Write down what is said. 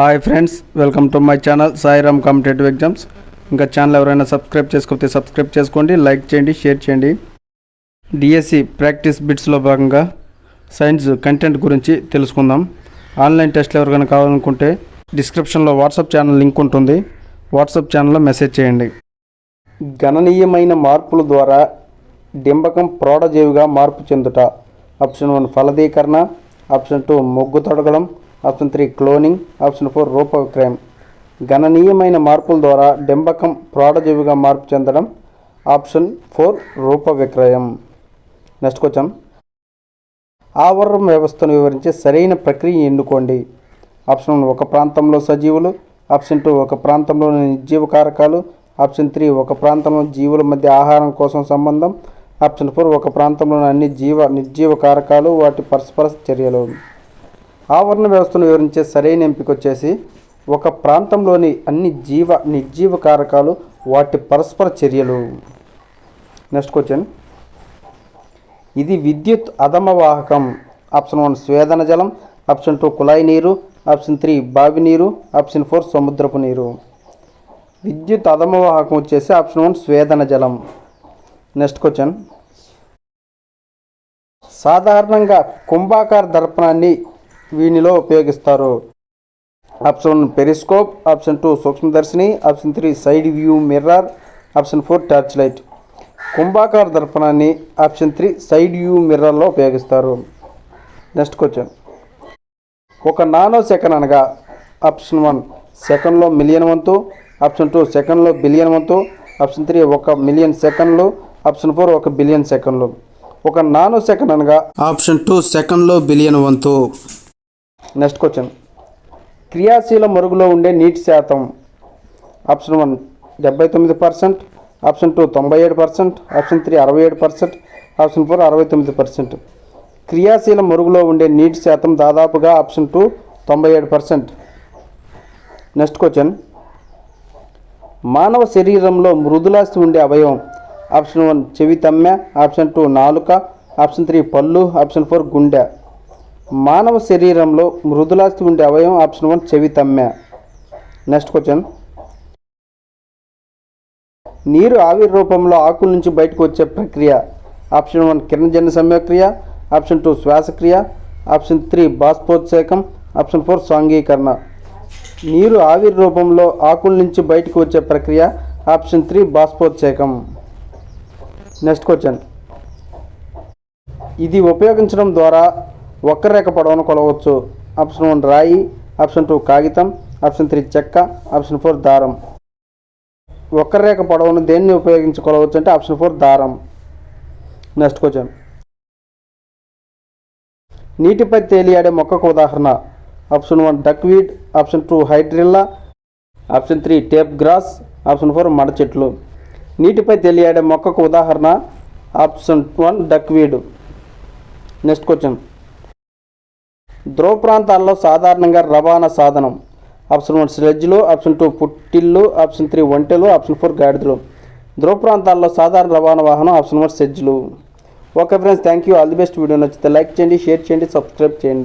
Hi friends, welcome to my channel Sairam competitive exams. ఇంకా channel ఎవరైనా subscribe చేసుకోకపోతే subscribe చేసుకోండి, లైక్ చేయండి, షేర్ చేయండి. డిఎస్సి ప్రాక్టీస్ బిట్స్లో భాగంగా సైన్స్ కంటెంట్ గురించి తెలుసుకుందాం. ఆన్లైన్ టెస్ట్లు ఎవరికైనా కావాలనుకుంటే డిస్క్రిప్షన్లో వాట్సాప్ ఛానల్ లింక్ ఉంటుంది. వాట్సాప్ ఛానల్లో మెసేజ్ చేయండి. గణనీయమైన మార్పుల ద్వారా డింబకం ప్రోడజీవిగా మార్పు చెందుట. ఆప్షన్ 1 ఫలదీకరణ, ఆప్షన్ 2 మొగ్గు తొడగడం, ఆప్షన్ 3 క్లోనింగ్, ఆప్షన్ 4 రూప విక్రయం. గణనీయమైన మార్పుల ద్వారా డింబకం ప్రోడజీవిగా మార్పు చెందడం. ఆప్షన్ 4 రూప విక్రయం. నెక్స్ట్ క్వశ్చన్, ఆవరణ వ్యవస్థను వివరించే సరైన ప్రక్రియ ఎన్నుకోండి. ఆప్షన్ 1 ఒక ప్రాంతంలో సజీవులు, ఆప్షన్ 2 ఒక ప్రాంతంలోని నిర్జీవ కారకాలు, ఆప్షన్ 3 ఒక ప్రాంతంలో జీవుల మధ్య ఆహారం కోసం సంబంధం, ఆప్షన్ 4 ఒక ప్రాంతంలోని అన్ని నిర్జీవ కారకాలు వాటి పరస్పర చర్యలు. ఆవరణ వ్యవస్థను వివరించే సరైన ఎంపిక వచ్చేసి ఒక ప్రాంతంలోని అన్ని నిర్జీవ కారకాలు వాటి పరస్పర చర్యలు. నెక్స్ట్ క్వశ్చన్, ఇది విద్యుత్ అధమ వాహకం. ఆప్షన్ 1 స్వేదన జలం, ఆప్షన్ 2 కుళాయి నీరు, ఆప్షన్ 3 బావి నీరు, ఆప్షన్ 4 సముద్రపు నీరు. విద్యుత్ అధమ వాహకం వచ్చేసి ఆప్షన్ 1 స్వేదన జలం. నెక్స్ట్ క్వశ్చన్, సాధారణంగా కుంభాకార దర్పణాన్ని వీనిలో ఉపయోగిస్తారు. ఆప్షన్ 1 పెరిస్కోప్, ఆప్షన్ 2 సూక్ష్మదర్శిని, option 3 side view mirror, option 4 torch light. కుంభాకార దర్పణాన్ని ఆప్షన్ 3 సైడ్ వ్యూ మిర్రర్లో ఉపయోగిస్తారు. నెక్స్ట్ క్వశ్చన్, ఒక నానో సెకండ్ అనగా ఆప్షన్ 1 సెకండ్లో మిలియన్ వంతు, ఆప్షన్ 2 సెకండ్లో బిలియన్ వంతు, ఆప్షన్ 3 1 మిలియన్ సెకండ్లు, ఆప్షన్ 4 1 బిలియన్ సెకండ్లు. ఒక నానో సెకండ్ అనగా ఆప్షన్ 2 సెకండ్లో బిలియన్ వంతు. నెక్స్ట్ క్వశ్చన్, క్రియాశీల మరుగులో ఉండే నీటి శాతం. Option 1 79%, option 2 97%, option 3 67%, option 4 69%. క్రియాశీల మరుగులో ఉండే నీటి శాతం దాదాపుగా ఆప్షన్ 2 97%. నెక్స్ట్ క్వశ్చన్, మానవ శరీరంలో మృదులాస్థి ఉండే అవయవం. ఆప్షన్ 1 చెవి తమ్మె, ఆప్షన్ 2 నాలుక, ఆప్షన్ 3 పళ్ళు, ఆప్షన్ 4 గుండె. మానవ శరీరంలో మృదులాస్థి ఉండే అవయవం ఆప్షన్ 1 చెవి తమ్మె. నెక్స్ట్ క్వశ్చన్, నీరు ఆవిరి రూపంలో ఆకుల నుంచి బయటకు వచ్చే ప్రక్రియ. ఆప్షన్ 1 కిరణజన్య సంయోగక్రియ, ఆప్షన్ 2 శ్వాసక్రియ, ఆప్షన్ 3 బాష్పోత్సేకం, ఆప్షన్ 4 సాంఘీకరణ. నీరు ఆవిరి రూపంలో ఆకుల నుంచి బయటకు వచ్చే ప్రక్రియ ఆప్షన్ 3 బాష్పోత్సేకం. నెక్స్ట్ క్వశ్చన్, ఇది ఉపయోగించడం ద్వారా వక్రరేఖ పొడవును కొలవచ్చు. ఆప్షన్ 1 రాయి, ఆప్షన్ 2 కాగితం, ఆప్షన్ 3 చెక్క, ఆప్షన్ 4 దారం. వక్రరేఖ పొడవును దేన్ని ఉపయోగించి కొలవచ్చు అంటే ఆప్షన్ 4 దారం. నెక్స్ట్ క్వశ్చన్, నీటిపై తేలియాడే మొక్కకు ఉదాహరణ. Option 1 duckweed, option 2 hydrilla, option 3 tape grass, option 4 మడ చెట్లు. నీటిపై తేలియాడే మొక్కకు ఉదాహరణ ఆప్షన్ 1 డక్వీడ్. నెక్స్ట్ క్వశ్చన్, ధ్రువ ప్రాంతాల్లో సాధారణంగా రవాణా సాధనం. ఆప్షన్ 1 స్లెడ్జ్లు, ఆప్షన్ 2 పుట్టిళ్ళు, ఆప్షన్ 3 ఒంటెలు, ఆప్షన్ 4 గాడిదలు. ధ్రువ ప్రాంతాల్లో సాధారణ రవాణా వాహనం ఆప్షన్ 1 స్లెడ్జ్లు. Okay friends, thank you, all the best. Video నచ్చితే లైక్ చేయండి, షేర్ చేయండి, సబ్స్క్రైబ్ చేయండి.